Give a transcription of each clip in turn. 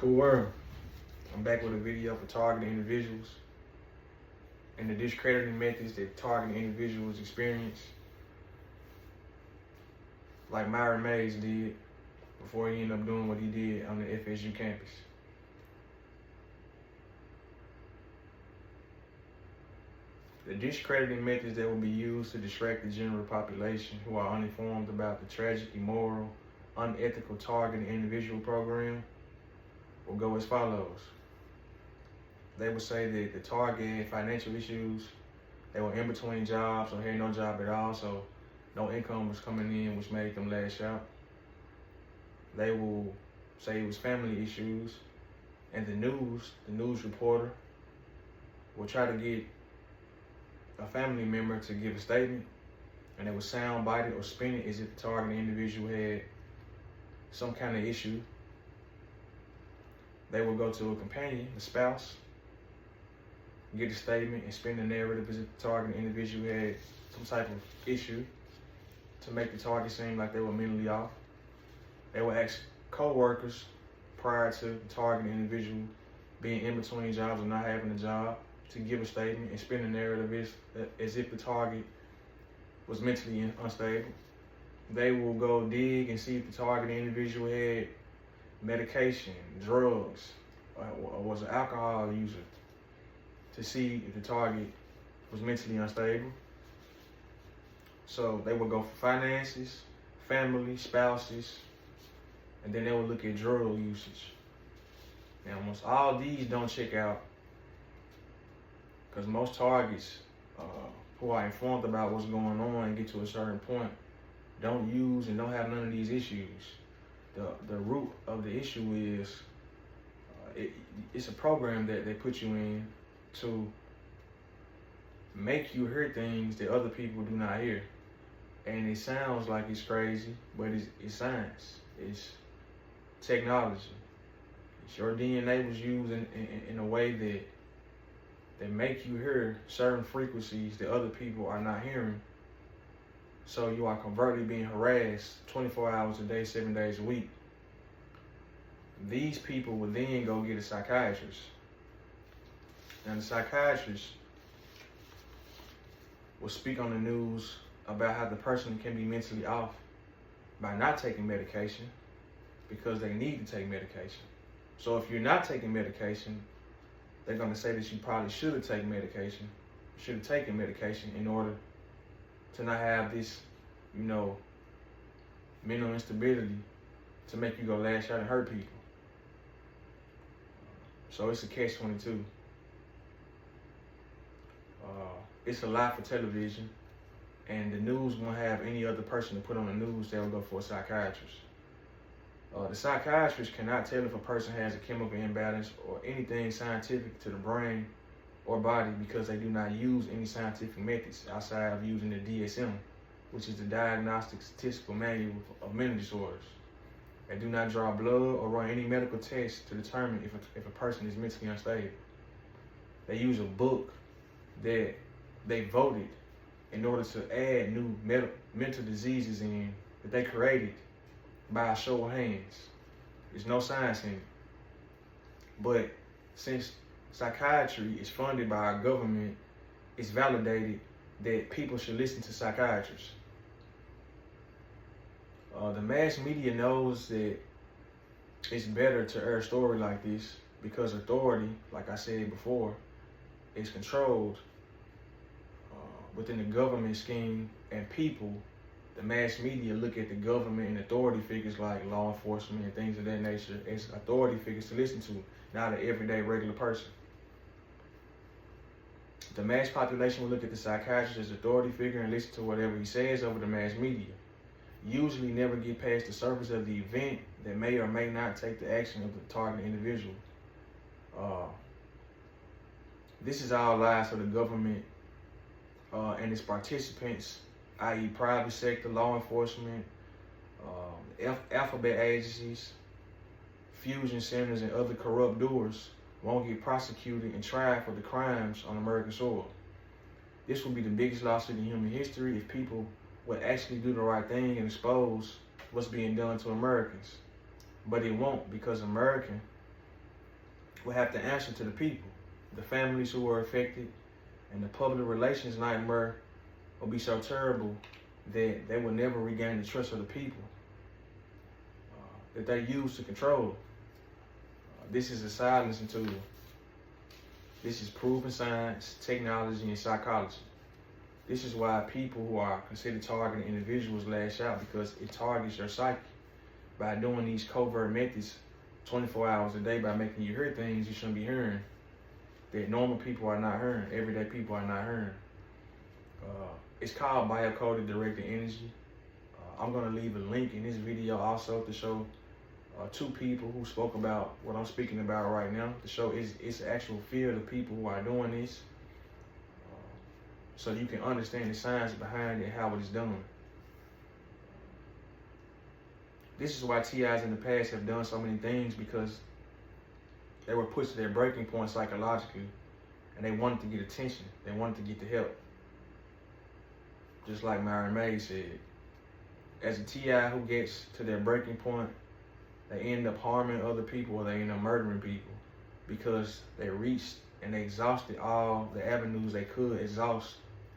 Cool world. I'm back with a video for targeting individuals and the discrediting methods that targeting individuals experience, like Myron Mays did before he ended up doing what he did on the FSU campus. The discrediting methods that will be used to distract the general population who are uninformed about the tragic, immoral, unethical targeting individual program will go as follows. They will say that the target had financial issues, they were in between jobs or had no job at all, so no income was coming in, which made them lash out. They will say it was family issues, and the news reporter will try to get a family member to give a statement, and they will soundbite it or spin it as if the targeted individual had some kind of issue. They will go to a companion, a spouse, get a statement and spin the narrative as if the targeted individual had some type of issue to make the target seem like they were mentally off. They will ask co-workers prior to the targeted individual being in between jobs or not having a job to give a statement and spin the narrative as if the target was mentally unstable. They will go dig and see if the targeted individual had medication, drugs, or was an alcohol user to see if the target was mentally unstable. So they will go for finances, family, spouses, and then they will look at drug usage. Now, almost all these don't check out because most targets who are informed about what's going on and get to a certain point don't use and don't have none of these issues. The root of the issue is it's a program that they put you in to make you hear things that other people do not hear. And it sounds like it's crazy, but it's science. It's technology. It's your DNA was used in a way that make you hear certain frequencies that other people are not hearing. So you are covertly being harassed 24 hours a day, 7 days a week. These people will then go get a psychiatrist. And the psychiatrist will speak on the news about how the person can be mentally off by not taking medication because they need to take medication. So if you're not taking medication, they're going to say that you probably should have taken medication, in order to not have this, mental instability to make you go lash out and hurt people. So it's a catch-22. It's a lot for television, and the news won't have any other person to put on the news. They'll go for a psychiatrist. The psychiatrist cannot tell if a person has a chemical imbalance or anything scientific to the brain or body because they do not use any scientific methods outside of using the DSM, which is the Diagnostic Statistical Manual of Mental Disorders. They do not draw blood or run any medical tests to determine if a person is mentally unstable. They use a book that they voted in order to add new mental diseases in that they created by a show of hands. There's no science in it. But since psychiatry is funded by our government, it's validated that people should listen to psychiatrists. The mass media knows that it's better to air a story like this because authority, like I said before, is controlled within the government scheme, and people, the mass media, look at the government and authority figures like law enforcement and things of that nature as authority figures to listen to, not an everyday regular person. The mass population will look at the psychiatrist as authority figure and listen to whatever he says over the mass media. Usually never get past the surface of the event that may or may not take the action of the targeted individual. This is all lies for the government and its participants, i.e. private sector, law enforcement, alphabet agencies, fusion centers, and other corrupt doers won't get prosecuted and tried for the crimes on American soil. This will be the biggest lawsuit in human history if people would actually do the right thing and expose what's being done to Americans. But it won't, because American will have to answer to the people, the families who are affected, and the public relations nightmare will be so terrible that they will never regain the trust of the people that they use to control. This is a silencing tool. This is proven science, technology, and psychology. This is why people who are considered targeted individuals lash out, because it targets your psyche by doing these covert methods 24 hours a day, by making you hear things you shouldn't be hearing, that normal people are not hearing, everyday people are not hearing. It's called biocoded directed energy. I'm going to leave a link in this video also to show two people who spoke about what I'm speaking about right now, to show it's actual field of people who are doing this, so you can understand the science behind it and how it is done. This is why TIs in the past have done so many things, because they were pushed to their breaking point psychologically, and they wanted to get attention. They wanted to get the help. Just like Myron May said, as a TI who gets to their breaking point, they end up harming other people, or they end up murdering people, because they reached and they exhausted all the avenues they could exhaust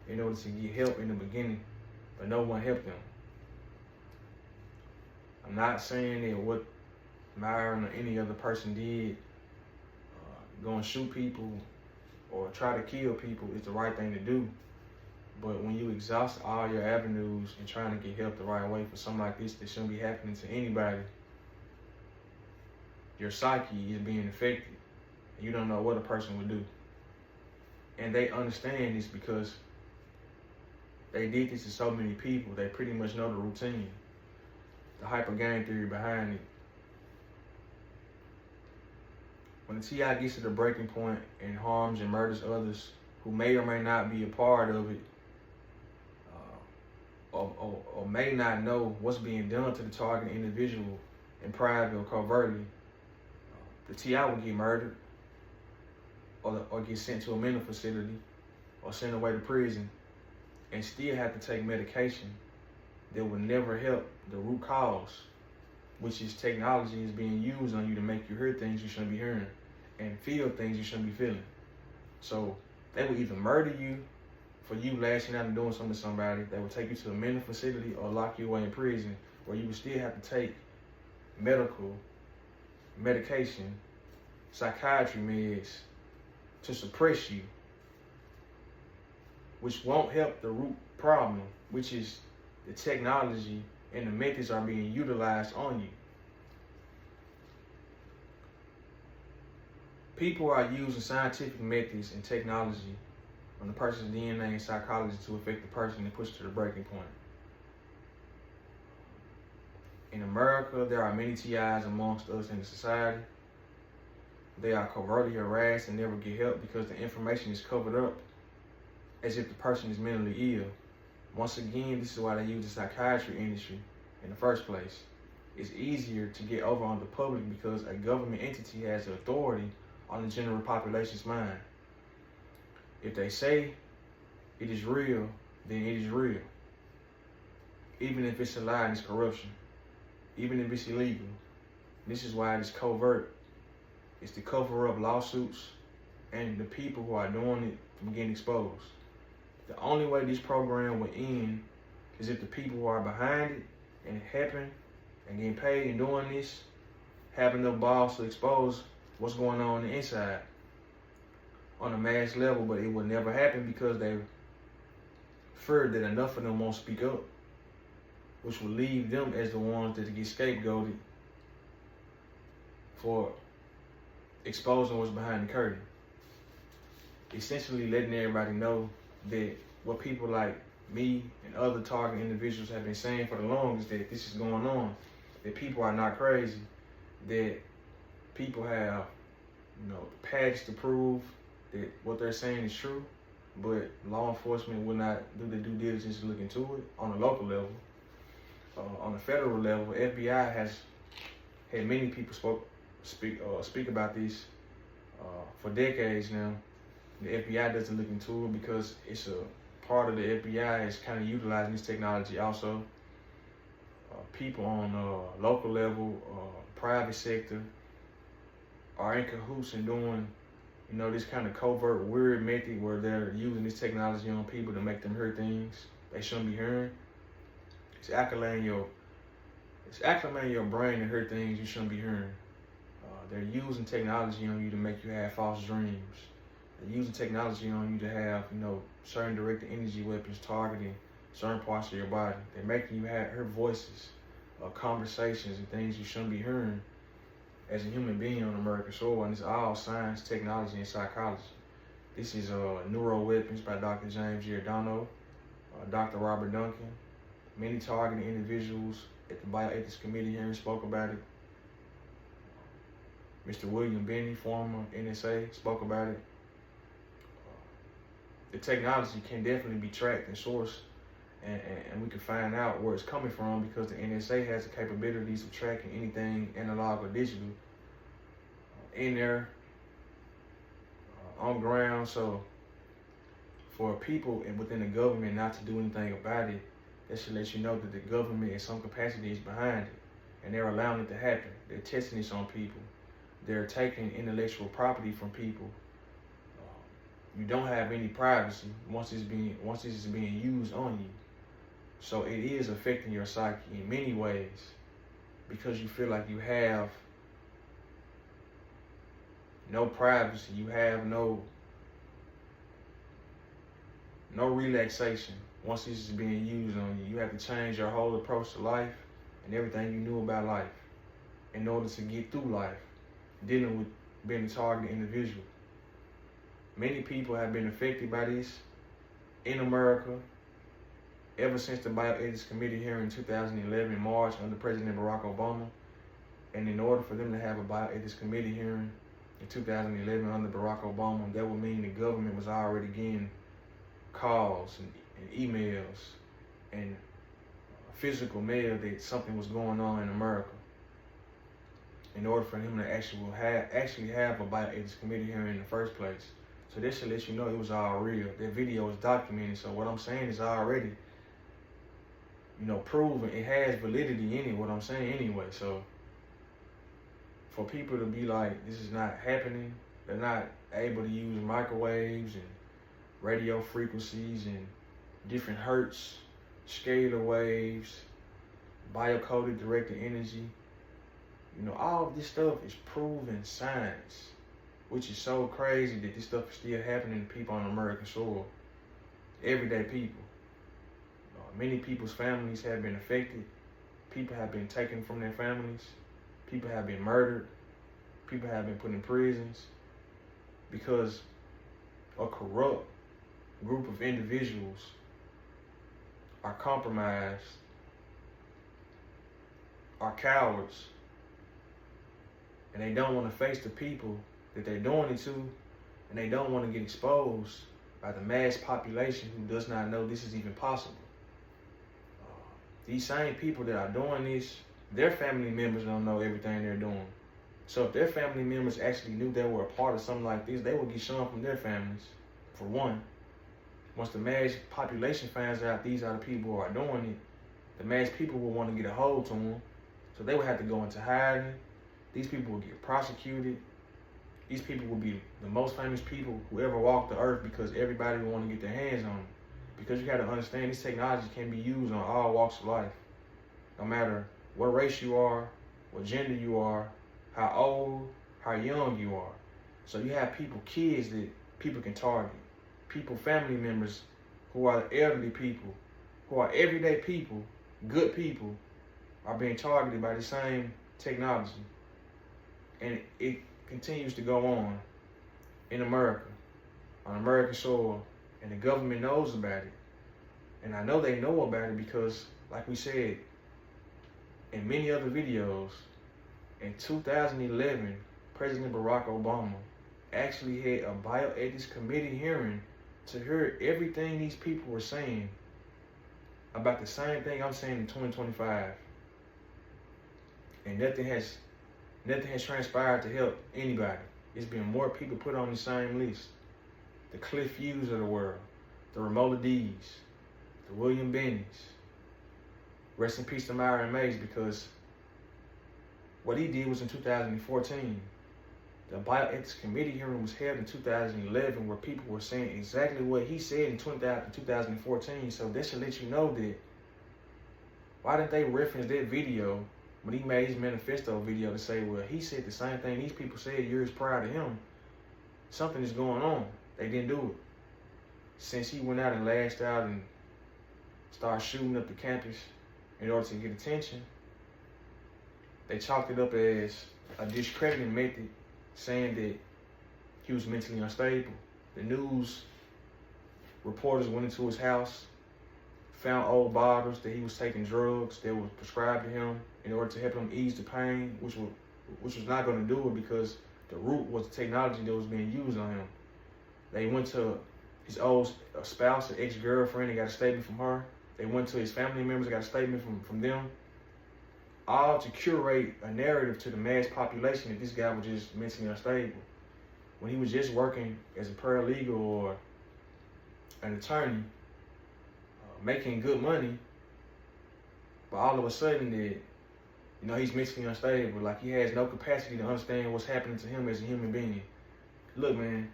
in order to get help in the beginning, but no one helped them. I'm not saying that what Myron or any other person did, go and shoot people or try to kill people, is the right thing to do. But when you exhaust all your avenues and trying to get help the right way for something like this that shouldn't be happening to anybody, your psyche is being affected. You don't know what a person would do. And they understand this because they did this to so many people. They pretty much know the routine, the hyper game theory behind it. When the TI gets to the breaking point and harms and murders others who may or may not be a part of it, or may not know what's being done to the target individual in private or covertly, the TI will get murdered, or get sent to a mental facility, or sent away to prison, and still have to take medication that will never help the root cause, which is technology is being used on you to make you hear things you shouldn't be hearing and feel things you shouldn't be feeling. So they will either murder you for you lashing out and doing something to somebody. They will take you to a mental facility or lock you away in prison, where you will still have to take medication, psychiatry meds to suppress you, which won't help the root problem, which is the technology and the methods are being utilized on you. People are using scientific methods and technology on the person's DNA and psychology to affect the person and push to the breaking point. In America, there are many TIs amongst us in the society. They are covertly harassed and never get help because the information is covered up as if the person is mentally ill. Once again, this is why they use the psychiatry industry in the first place. It's easier to get over on the public because a government entity has the authority on the general population's mind. If they say it is real, then it is real. Even if it's a lie and it's corruption. Even if it's illegal. This is why it is covert. It's to cover up lawsuits and the people who are doing it from getting exposed. The only way this program will end is if the people who are behind it and helping and getting paid and doing this have enough balls to expose what's going on the inside on a mass level, but it will never happen because they fear that enough of them won't speak up, which will leave them as the ones that get scapegoated for exposing what's behind the curtain. Essentially letting everybody know that what people like me and other target individuals have been saying for the longest, that this is going on, that people are not crazy, that people have, patch to prove that what they're saying is true, but law enforcement will not do the due diligence to look into it on a local level. On the federal level, FBI has had many people speak about this for decades now. The FBI doesn't look into it because it's a part of the FBI is kind of utilizing this technology also. People on local level, private sector, are in cahoots and doing, this kind of covert, weird method where they're using this technology on people to make them hear things they shouldn't be hearing. It's acclimating your brain to hear things you shouldn't be hearing. They're using technology on you to make you have false dreams. They're using technology on you to have, certain directed energy weapons targeting certain parts of your body. They're making you hear voices, conversations, and things you shouldn't be hearing as a human being on American soil. And it's all science, technology, and psychology. This is Neuro Weapons by Dr. James Giordano, Dr. Robert Duncan. Many targeted individuals at the Bioethics Committee hearing spoke about it. Mr. William Benny, former NSA, spoke about it. The technology can definitely be tracked and sourced, and we can find out where it's coming from because the NSA has the capabilities of tracking anything analog or digital in there, on ground. So for people within the government not to do anything about it, that should let you know that the government in some capacity is behind it, and they're allowing it to happen. They're testing this on people. They're taking intellectual property from people. You don't have any privacy once this is being used on you. So it is affecting your psyche in many ways because you feel like you have no privacy. You have no relaxation once this is being used on you. You have to change your whole approach to life and everything you knew about life in order to get through life, dealing with being a targeted individual. Many people have been affected by this in America ever since the Bioethics Committee hearing in 2011 in March under President Barack Obama. And in order for them to have a Bioethics Committee hearing in 2011 under Barack Obama, that would mean the government was already getting calls and emails and physical mail that something was going on in America. In order for him to actually have a Bioethics Committee hearing in the first place. So this should let you know it was all real. That video is documented. So what I'm saying is already, proven. It has validity in it, what I'm saying anyway. So for people to be like, this is not happening, they're not able to use microwaves and radio frequencies and different hertz, scalar waves, biocoded directed energy. All of this stuff is proven science, which is so crazy that this stuff is still happening to people on American soil. Everyday people. Many people's families have been affected. People have been taken from their families. People have been murdered. People have been put in prisons because a corrupt group of individuals are compromised, are cowards, and they don't want to face the people that they're doing it to, and they don't want to get exposed by the mass population who does not know this is even possible. These same people that are doing this, their family members don't know everything they're doing. So if their family members actually knew they were a part of something like this, they would get shunned from their families, for one. Once the mass population finds out these are the people who are doing it, the mass people will want to get a hold to them. So they would have to go into hiding. These people will get prosecuted. These people will be the most famous people who ever walked the earth because everybody will want to get their hands on them. Because you got to understand this technology can be used on all walks of life. No matter what race you are, what gender you are, how old, how young you are. So you have kids that people can target. People, family members who are elderly people, who are everyday people, good people, are being targeted by the same technology. And it continues to go on in America, on American soil, and the government knows about it. And I know they know about it because, like we said in many other videos, in 2011, President Barack Obama actually had a Bioethics Committee hearing to hear everything these people were saying about the same thing I'm saying in 2025. And nothing has transpired to help anybody. It's been more people put on the same list. The Cliff Hughes of the world, the Romola D's, the William Bennies. Rest in peace to Myron Mays, because what he did was in 2014. The bioethics committee hearing was held in 2011 where people were saying exactly what he said in 2014. So that should let you know that why didn't they reference that video when he made his manifesto video to say, well, he said the same thing these people said years prior to him. Something is going on. They didn't do it. Since he went out and lashed out and started shooting up the campus in order to get attention, they chalked it up as a discrediting method, saying that he was mentally unstable. The news reporters went into his house, found old bottles that he was taking drugs that was prescribed to him in order to help him ease the pain, which was not going to do it because the root was the technology that was being used on him. They went to his old spouse, an ex-girlfriend, and got a statement from her. They went to his family members and got a statement from them. All to curate a narrative to the mass population that this guy was just mentally unstable. When he was just working as a paralegal or an attorney, making good money, but all of a sudden that, he's mentally unstable, like he has no capacity to understand what's happening to him as a human being. Look, man,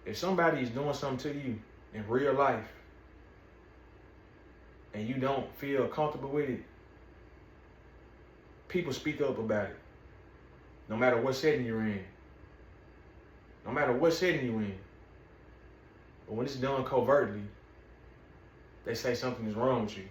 if somebody is doing something to you in real life and you don't feel comfortable with it, people speak up about it, no matter what setting you're in. No matter what setting you're in. But when it's done covertly, they say something is wrong with you.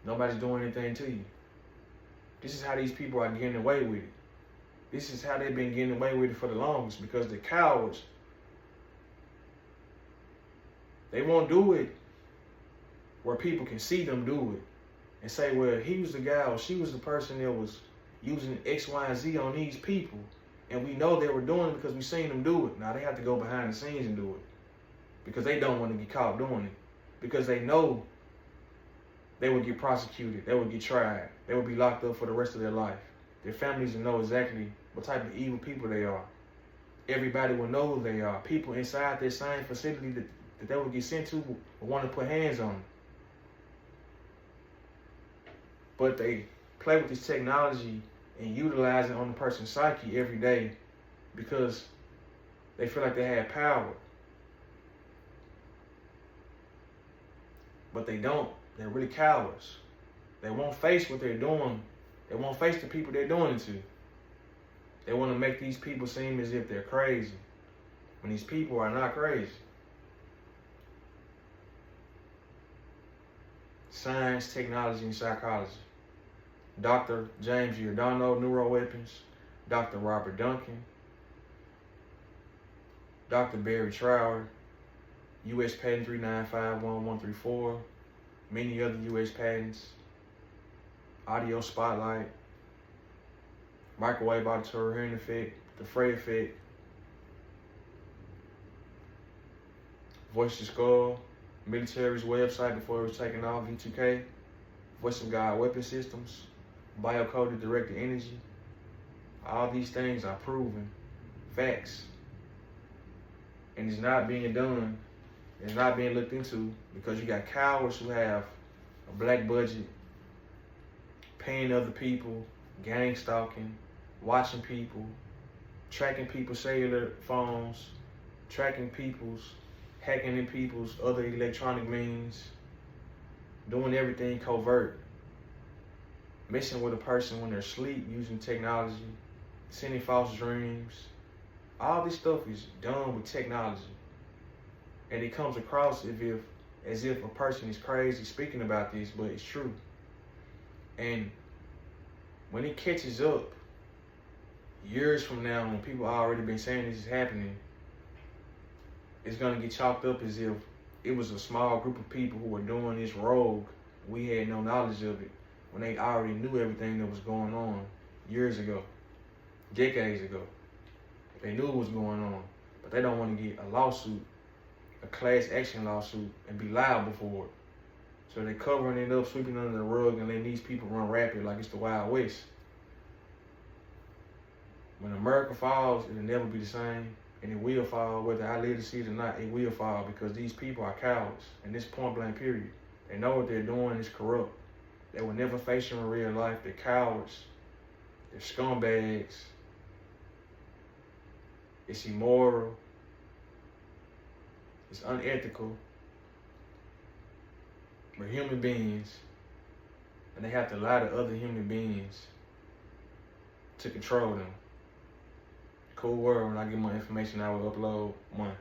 Nobody's doing anything to you. This is how these people are getting away with it. This is how they've been getting away with it for the longest, because the cowards, they won't do it where people can see them do it and say, well, he was the guy or she was the person that was using X, Y, and Z on these people, and we know they were doing it because we seen them do it. Now they have to go behind the scenes and do it because they don't want to get caught doing it, because they know they would get prosecuted, they would get tried, they would be locked up for the rest of their life. Their families will know exactly what type of evil people they are. Everybody will know who they are. People inside their same facility that they would get sent to will want to put hands on them. But they play with this technology and utilize it on the person's psyche every day because they feel like they have power. But they don't. They're really cowards. They won't face what they're doing. They won't face the people they're doing it to. They want to make these people seem as if they're crazy, when these people are not crazy. Science, technology, and psychology. Dr. James Giordano, neuroweapons. Dr. Robert Duncan. Dr. Barry Trower, U.S. Patent 3951134. Many other U.S. patents. Audio spotlight. Microwave auditory hearing effect. The Frey effect. Voice to Skull. Military's website before it was taken off, V2K. Voice of God weapon systems. Biocoded directed energy. All these things are proven facts. And it's not being done. It's not being looked into because you got cowards who have a black budget, paying other people, gang stalking, watching people, tracking people's cellular phones, tracking people's, hacking in people's other electronic means, doing everything covert, messing with a person when they're asleep using technology, sending false dreams. All this stuff is done with technology. And it comes across as if a person is crazy speaking about this, but it's true. And when it catches up, years from now, when people already been saying this is happening, it's gonna get chalked up as if it was a small group of people who were doing this rogue. We had no knowledge of it when they already knew everything that was going on years ago, decades ago. They knew what was going on, but they don't want to get a lawsuit, a class action lawsuit, and be liable for it. So they're covering it up, sweeping under the rug, and letting these people run rapid like it's the Wild West. When America falls, it'll never be the same, and it will fall, whether I live to see it or not, it will fall, because these people are cowards, and this point blank period. They know what they're doing is corrupt. They will never face you in real life. They're cowards. They're scumbags. it's immoral, it's unethical. We're human beings, and they have to lie to other human beings to control them. Cool world. When I get more information, I will upload one.